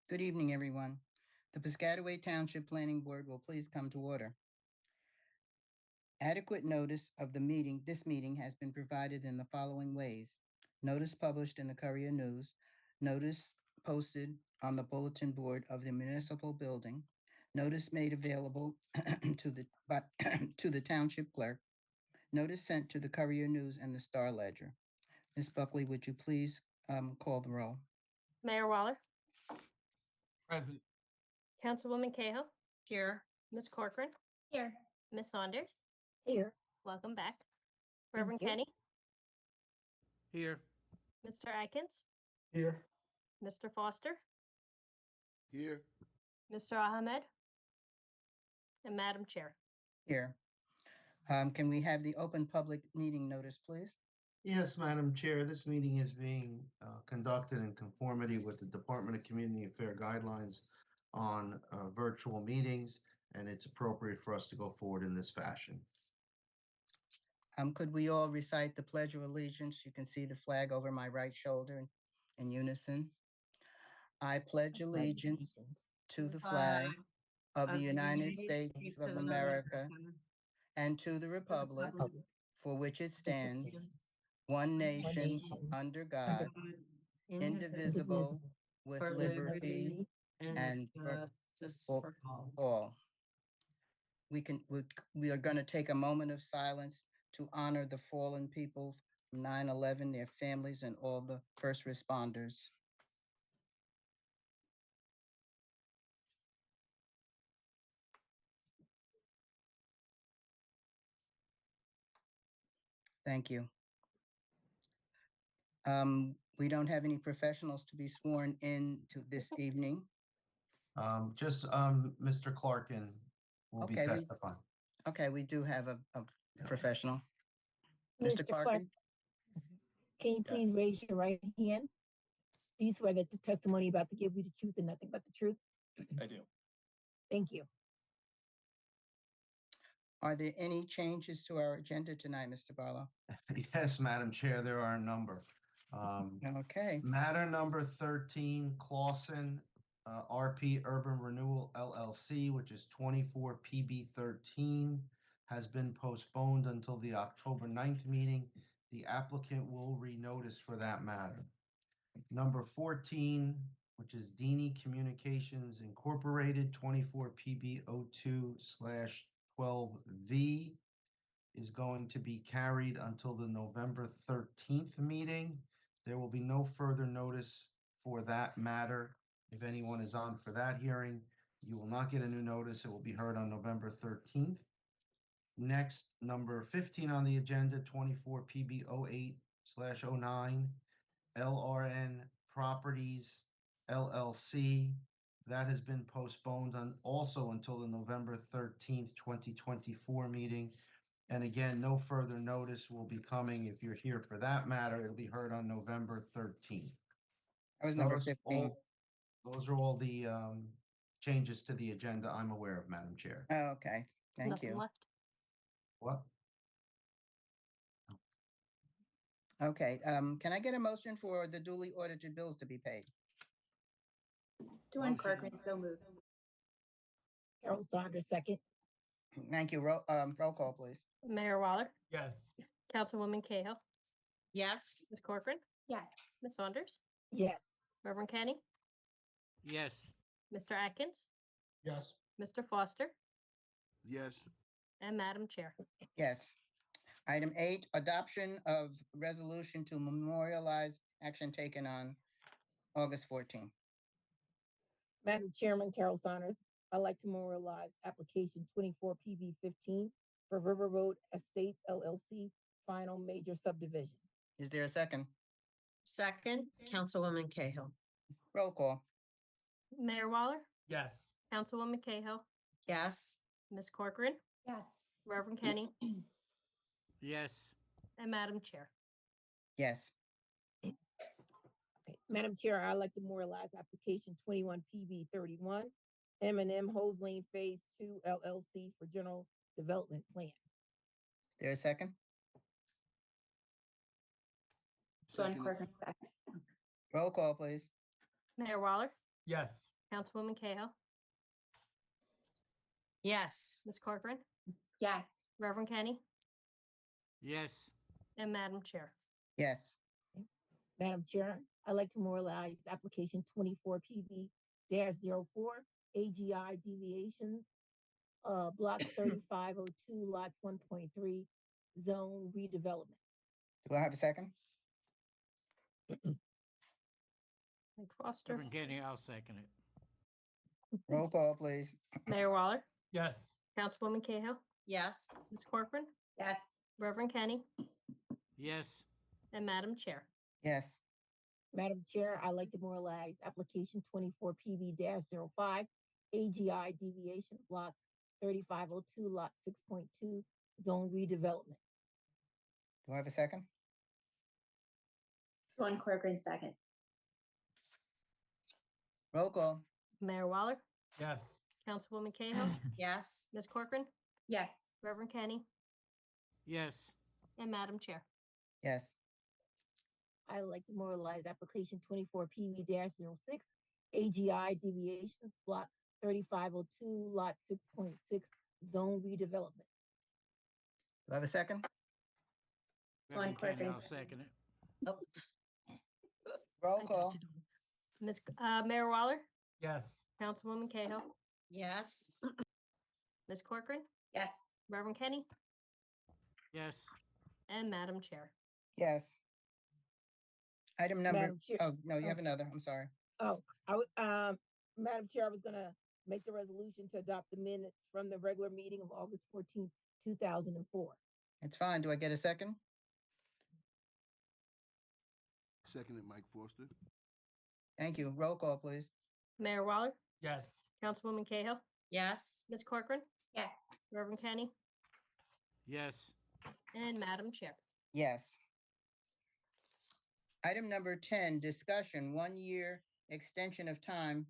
Good evening, everyone. The Piscataway Township Planning Board will please come to order. Adequate notice of this meeting has been provided in the following ways. Notice published in the Courier News, notice posted on the bulletin board of the municipal building, notice made available to to the township clerk, notice sent to the Courier News and the Star Ledger. Ms. Buckley, would you please call the roll? Mayor Waller, Present. Councilwoman Cahill, Here. Ms. Corcoran, Here. Ms. Saunders, Here. welcome back. Thank Reverend you. Kenny, Here. Mr. Atkins, Here. Mr. Foster, Here. Mr. Ahmed, and Madam Chair. Here. Can we have the open public meeting notice, please? Yes, Madam Chair, this meeting is being conducted in conformity with the Department of Community Affairs guidelines on virtual meetings, and it's appropriate for us to go forward in this fashion. Could we all recite the Pledge of Allegiance? You can see the flag over my right shoulder in unison. I pledge allegiance to the flag of the United States of America and to the republic for which it stands, one nation, under God, indivisible, with liberty and justice for all. We are going to take a moment of silence to honor the fallen people from 9/11, their families, and all the first responders. Thank you. We don't have any professionals to be sworn in to this evening. Just Mr. Clarkin will be Okay, testifying. Okay, we do have a professional. Mr. Mr. Clark, Clarkin? can you please raise your right hand? Do you swear that the testimony you're about to give you the truth and nothing but the truth? I do. Thank you. Are there any changes to our agenda tonight, Mr. Barlow? Yes, Madam Chair, there are a number. Okay, Matter number 13, Clausen, RP Urban Renewal LLC, which is 24 PB 13, has been postponed until the October 9th meeting. The applicant will renotice for that matter. Number 14, which is Dini Communications Incorporated, 24 PB 02/12V, is going to be carried until the November 13th meeting. There will be no further notice for that matter. If anyone is on for that hearing, you will not get a new notice. It will be heard on November 13th. Next, number 15 on the agenda, 24 PB 08/09, LRN Properties LLC. That has been postponed also until the November 13th, 2024 meeting. And again, no further notice will be coming. If you're here for that matter, it'll be heard on November 13th. that was number 15. Those are all the changes to the agenda I'm aware of, Madam Chair. Oh, okay, thank Nothing you. left. What? Okay, can I get a motion for the duly audited bills to be paid? Dawn Corcoran, so moved. Carol Saunders, second. Thank you. Roll call, please. Mayor Waller, Yes. Councilwoman Cahill, Yes. Ms. Corcoran, Yes. Ms. Saunders, Yes. Reverend Kenny, Yes. Mr. Atkins, Yes. Mr. Foster, Yes. and Madam Chair. Yes. Item 8, adoption of resolution to memorialize action taken on August 14th. Madam Chairman, Carol Saunders, I'd like to memorialize application 24 PB 15 for River Road Estates LLC, final major subdivision. Is there a second? Second, Councilwoman Cahill. Roll call. Mayor Waller, Yes. Councilwoman Cahill, Yes. Ms. Corcoran, Yes. Reverend Kenny, Yes. and Madam Chair. Yes. Okay. Madam Chair, I'd like to memorialize application 21 PB 31, M&M Hose Lane Phase 2 LLC for general development plan. Is there a second? Dawn Corcoran, second. Roll call, please. Mayor Waller, Yes. Councilwoman Cahill, Yes. Ms. Corcoran, Yes. Reverend Kenny, Yes. and Madam Chair. Yes. Madam Chair, I'd like to memorialize application 24 PB-04, AGI deviation, blocks 3502, lots 1.3, zone redevelopment. Do I have a second? Mike Foster, Reverend Kenny, I'll second it. Roll call, please. Mayor Waller, Yes. Councilwoman Cahill, Yes. Ms. Corcoran, Yes. Reverend Kenny, Yes. and Madam Chair. Yes. Madam Chair, I'd like to memorialize application 24 PB-05, AGI deviation, blocks 3502, lot 6.2, zone redevelopment. Do I have a second? Dawn Corcoran, second. Roll call. Mayor Waller, Yes. Councilwoman Cahill, Yes. Ms. Corcoran, Yes. Reverend Kenny, Yes. and Madam Chair. Yes. I'd like to memorialize application 24 PB-06, AGI deviations, block 3502, lot 6.6, zone redevelopment. Do I have a second? Reverend Kenny, Corcoran. I'll second it. Oh, Roll I got call. you, Dawn. Mayor Waller, Yes. Councilwoman Cahill, yes. Ms. Corcoran, Yes. Reverend Kenny, Yes. and Madam Chair. Yes. Item number, Madam Chair. oh, no, you Oh. have another. I'm sorry. Oh, Madam Chair, I was gonna make the resolution to adopt the minutes from the regular meeting of August 14th, 2004. It's fine. Do I get a second? Seconded, Mike Foster. Thank you. Roll call, please. Mayor Waller, Yes. Councilwoman Cahill, Yes. Ms. Corcoran, Yes. Reverend Kenny, Yes. and Madam Chair. Yes. Item number 10, discussion, 1-year extension of time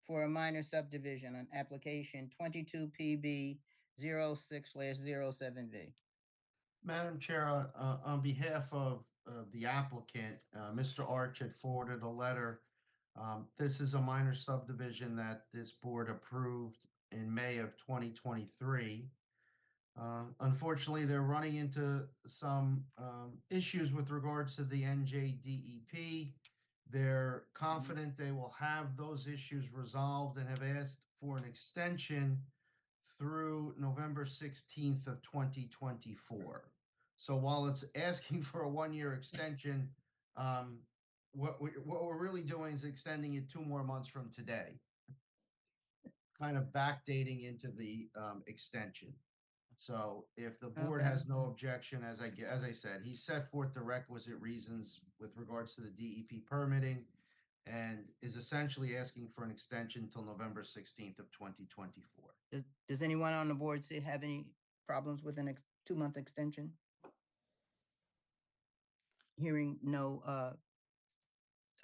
for a minor subdivision on application 22 PB 06/07V. Madam Chair, on behalf of the applicant, Mr. Arch had forwarded a letter. This is a minor subdivision that this board approved in May of 2023. Unfortunately, they're running into some issues with regards to the NJDEP. They're confident they will have those issues resolved and have asked for an extension through November 16th of 2024. So while it's asking for a 1-year extension, what we're really doing is extending it 2 more months from today, kind of backdating into the extension. So if the board Okay. has no objection, as I said, he set forth the requisite reasons with regards to the DEP permitting and is essentially asking for an extension till November 16th of 2024. Does anyone on the board have any problems with an 2-month extension? Hearing no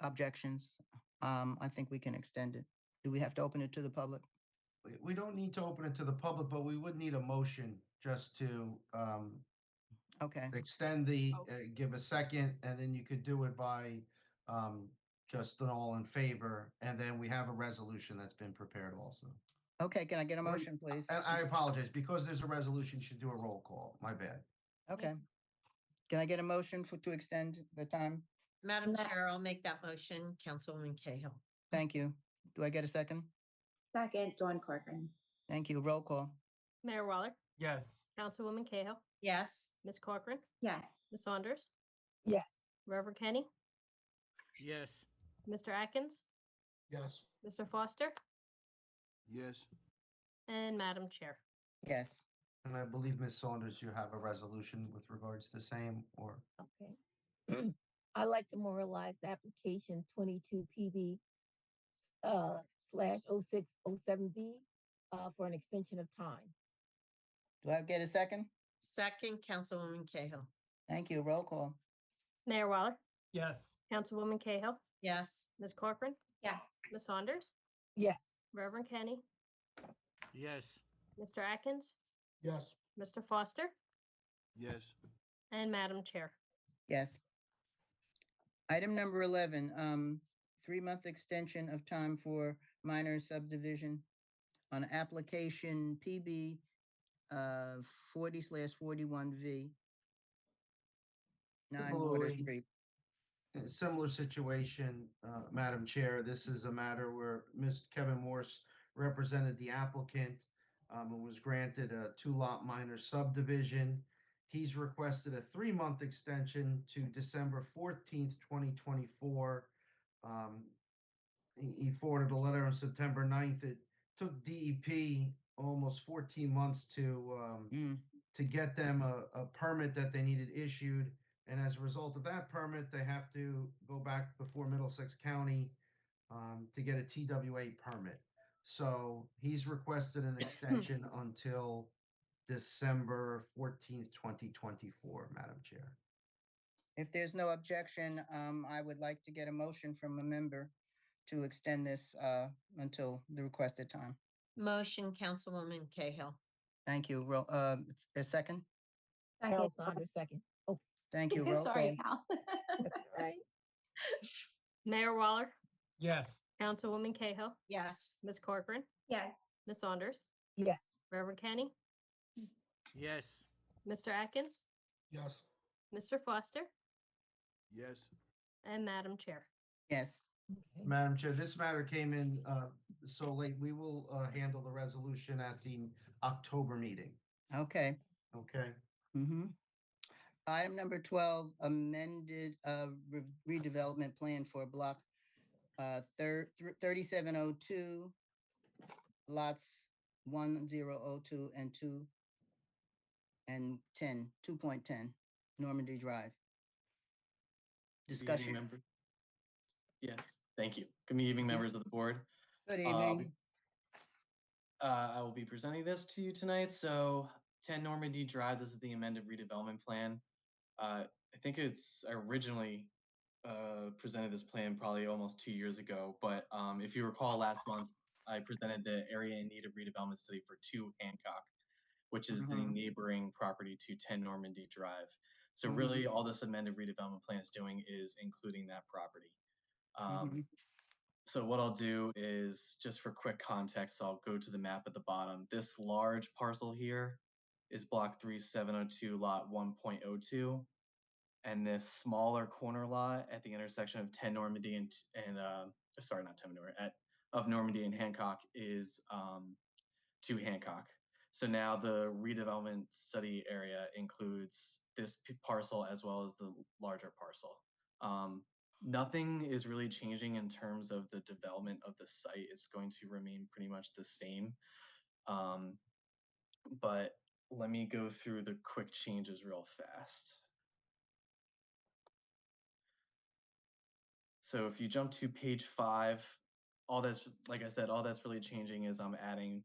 objections, I think we can extend it. Do we have to open it to the public? We don't need to open it to the public, but we would need a motion just to Okay. extend give a second, and then you could do it by just an all in favor, and then we have a resolution that's been prepared also. Okay, can I get a motion, please? And I apologize, because there's a resolution, you should do a roll call. My bad. Okay. Can I get a motion to extend the time? Madam Chair, I'll make that motion. Councilwoman Cahill. Thank you. Do I get a second? Second, Dawn Corcoran. Thank you. Roll call. Mayor Waller, Yes. Councilwoman Cahill, Yes. Ms. Corcoran, Yes. Ms. Saunders, Yes. Reverend Kenny, Yes. Mr. Atkins, Yes. Mr. Foster, Yes. and Madam Chair. Yes. And I believe, Ms. Saunders, you have a resolution with regards to the same, or? Okay. I'd like to memorialize the application 22 PB /0607B for an extension of time. Do I get a second? Second, Councilwoman Cahill. Thank you. Roll call. Mayor Waller, Yes. Councilwoman Cahill, Yes. Ms. Corcoran, Yes. Ms. Saunders, Yes. Reverend Kenny, Yes. Mr. Atkins, Yes. Mr. Foster, Yes. and Madam Chair. Yes. Item number 11, 3-month extension of time for minor subdivision on application PB 40/41V, 9 Water Similarly, Street. in a similar situation, Madam Chair, this is a matter where Ms. Kevin Morse represented the applicant and was granted a 2-lot minor subdivision. He's requested a 3-month extension to December 14th, 2024. He forwarded a letter on September 9th. It took DEP almost 14 months to get them a permit that they needed issued. And as a result of that permit, they have to go back before Middlesex County to get a TWA permit. So he's requested an extension until December 14th, 2024, Madam Chair. If there's no objection, I would like to get a motion from a member to extend this until the requested time. Motion, Councilwoman Cahill. Thank you. A second? Carol Second. Saunders, second. Oh, Thank you. Roll Sorry, call. Cal. that's all right. Mayor Waller, Yes. Councilwoman Cahill, Yes. Ms. Corcoran, Yes. Ms. Saunders, Yes. Reverend Kenny, Yes. Mr. Atkins, Yes. Mr. Foster, Yes. and Madam Chair. Yes. Okay. Madam Chair, this matter came in so late. We will handle the resolution at the October meeting. Okay. Okay? Mm-hmm. Item number 12, amended redevelopment plan for block 3702, lots 1002 and 2 and 10, 2.10, Normandy Drive. Good evening, Discussion. members. Yes, thank you. Good evening, members of the board. Good evening. I will be presenting this to you tonight. So 10 Normandy Drive, this is the amended redevelopment plan. I think it's originally presented this plan probably almost 2 years ago, but if you recall last month, I presented the area in need of redevelopment study for 2 Hancock, which is the neighboring property to 10 Normandy Drive. So really all this amended redevelopment plan is doing is including that property. So what I'll do is, just for quick context, I'll go to the map at the bottom. This large parcel here is block 3702, lot 1.02. And this smaller corner lot at the intersection of 10 Normandy and sorry, not 10 Normandy, of Normandy and Hancock is 2 Hancock. So now the redevelopment study area includes this parcel as well as the larger parcel. Nothing is really changing in terms of the development of the site. It's going to remain pretty much the same. But let me go through the quick changes real fast. So if you jump to page 5, all that's, like I said, all that's really changing is I'm adding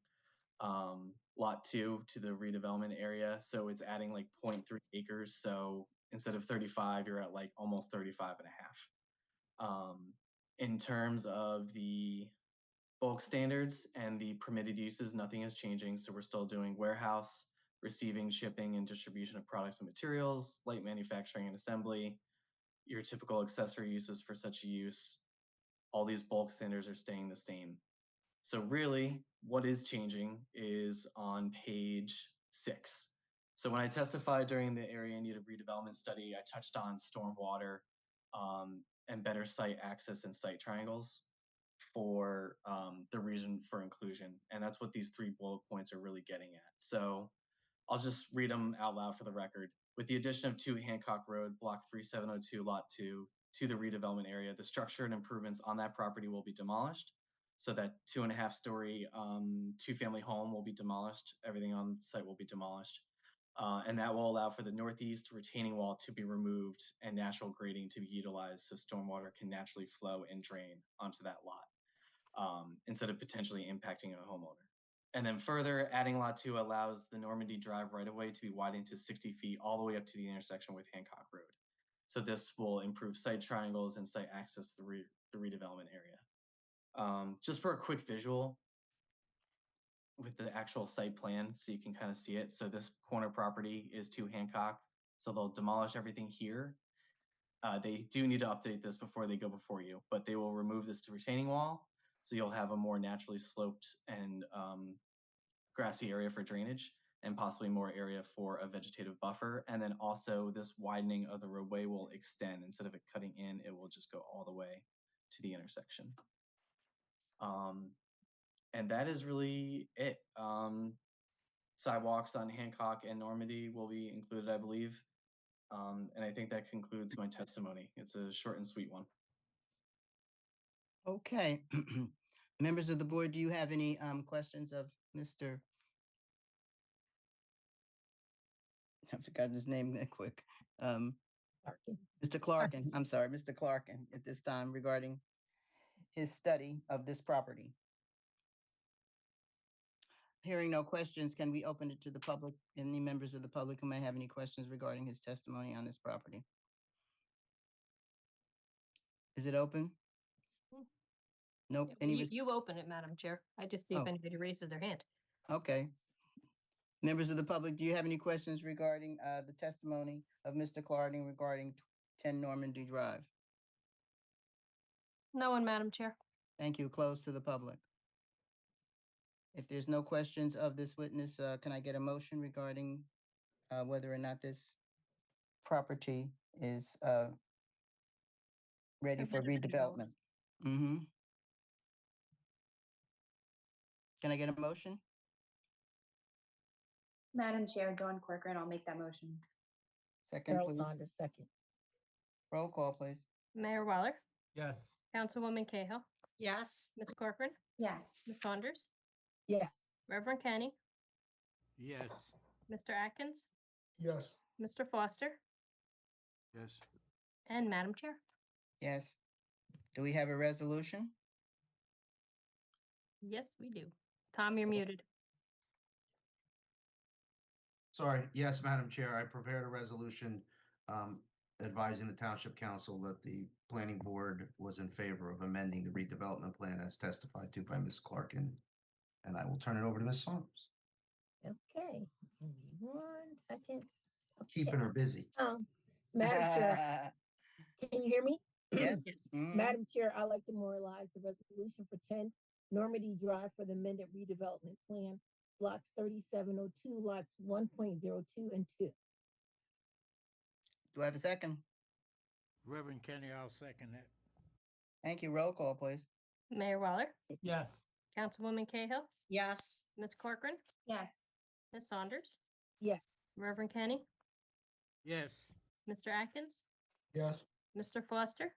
lot 2 to the redevelopment area. So it's adding like 0.3 acres. So instead of 35, you're at like almost 35 and a half. In terms of the bulk standards and the permitted uses, nothing is changing. So we're still doing warehouse, receiving, shipping, and distribution of products and materials, light manufacturing and assembly, your typical accessory uses for such a use. All these bulk standards are staying the same. So really, what is changing is on page 6. So when I testified during the area in need of redevelopment study, I touched on stormwater and better site access and site triangles for the reason for inclusion. And that's what these 3 bullet points are really getting at. So I'll just read them out loud for the record. With the addition of 2 Hancock Road, block 3702, lot 2, to the redevelopment area, the structure and improvements on that property will be demolished. So that 2.5-story 2-family home will be demolished. Everything on site will be demolished. And that will allow for the northeast retaining wall to be removed and natural grading to be utilized so stormwater can naturally flow and drain onto that lot instead of potentially impacting a homeowner. And then further, adding lot 2 allows the Normandy Drive right-of-way to be widened to 60 feet all the way up to the intersection with Hancock Road. So this will improve site triangles and site access to the redevelopment area. Just for a quick visual with the actual site plan so you can kind of see it. So this corner property is 2 Hancock. So they'll demolish everything here. They do need to update this before they go before you, but they will remove this retaining wall. So you'll have a more naturally sloped and grassy area for drainage and possibly more area for a vegetative buffer. And then also this widening of the roadway will extend. Instead of it cutting in, it will just go all the way to the intersection. And that is really it. Sidewalks on Hancock and Normandy will be included, I believe. And I think that concludes my testimony. It's a short and sweet one. Okay. Members of the board, do you have any questions of Mr. I've forgotten his name that quick. Mr. Clarkin, I'm sorry, Mr. Clarkin, at this time regarding his study of this property? Hearing no questions, can we open it to the public? Any members of the public who may have any questions regarding his testimony on this property? Is it open? Nope. You open it, Madam Chair. I just see if Oh. anybody raises their hand. Okay. Members of the public, do you have any questions regarding the testimony of Mr. Clarkin regarding 10 Normandy Drive? No one, Madam Chair. Thank you. Closed to the public. If there's no questions of this witness, can I get a motion regarding whether or not this property is ready for redevelopment? Mm-hmm. Can I get a motion? Madam Chair, Dawn Corcoran, I'll make that motion. Second, Carol please. Saunders, second. Roll call, please. Mayor Weller, Yes. Councilwoman Cahill, Yes. Ms. Corcoran, Yes. Ms. Saunders, Yes. Reverend Kenny, Yes. Mr. Atkins, Yes. Mr. Foster, Yes. and Madam Chair. Yes. Do we have a resolution? Yes, we do. Tom, you're muted. Sorry, yes, Madam Chair, I prepared a resolution advising the Township Council that the planning board was in favor of amending the redevelopment plan as testified to by Ms. Clarkin. And I will turn it over to Ms. Saunders. Okay, give me 1 second. Keeping her busy. Madam Chair, can you hear me? Yes. Yes. Mhm. Madam Chair, I'd like to memorialize the resolution for 10 Normandy Drive for the amended redevelopment plan, blocks 3702, lots 1.02 and 2. Do I have a second? Reverend Kenny, I'll second that. Thank you. Roll call, please. Mayor Weller, Yes. Councilwoman Cahill, Yes. Ms. Corcoran, Yes. Ms. Saunders, Yes. Reverend Kenny, Yes. Mr. Atkins, Yes. Mr. Foster,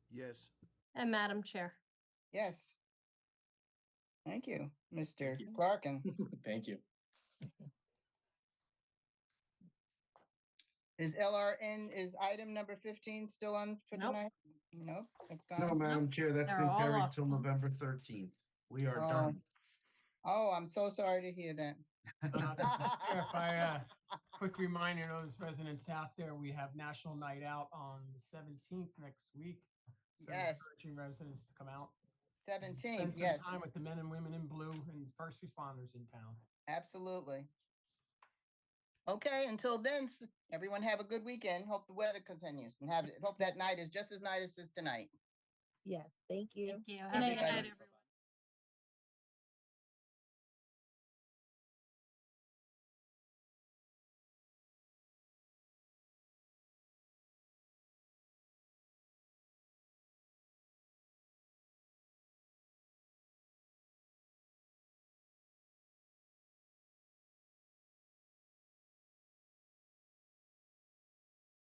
Yes. and Madam Chair. Yes. Thank you, Mr. Thank you. Clarkin. Thank you. Is item number 15 still on for Nope. tonight? Nope, it's No, gone. Madam Chair, that's They're been all carried off. till November 13th. We are Oh. done. Oh, I'm so sorry to hear that. Chair, if I, quick reminder to those residents out there, we have National Night Out on the 17th next week. So Yes. encouraging residents to come out. 17th, Spend some yes, time with the men and women in blue and first responders in town. absolutely. Okay, until then, everyone have a good weekend. Hope the weather continues and hope that night is just as nice as tonight. Yes, thank you. Thank you. Have a night, good night, everybody. everyone.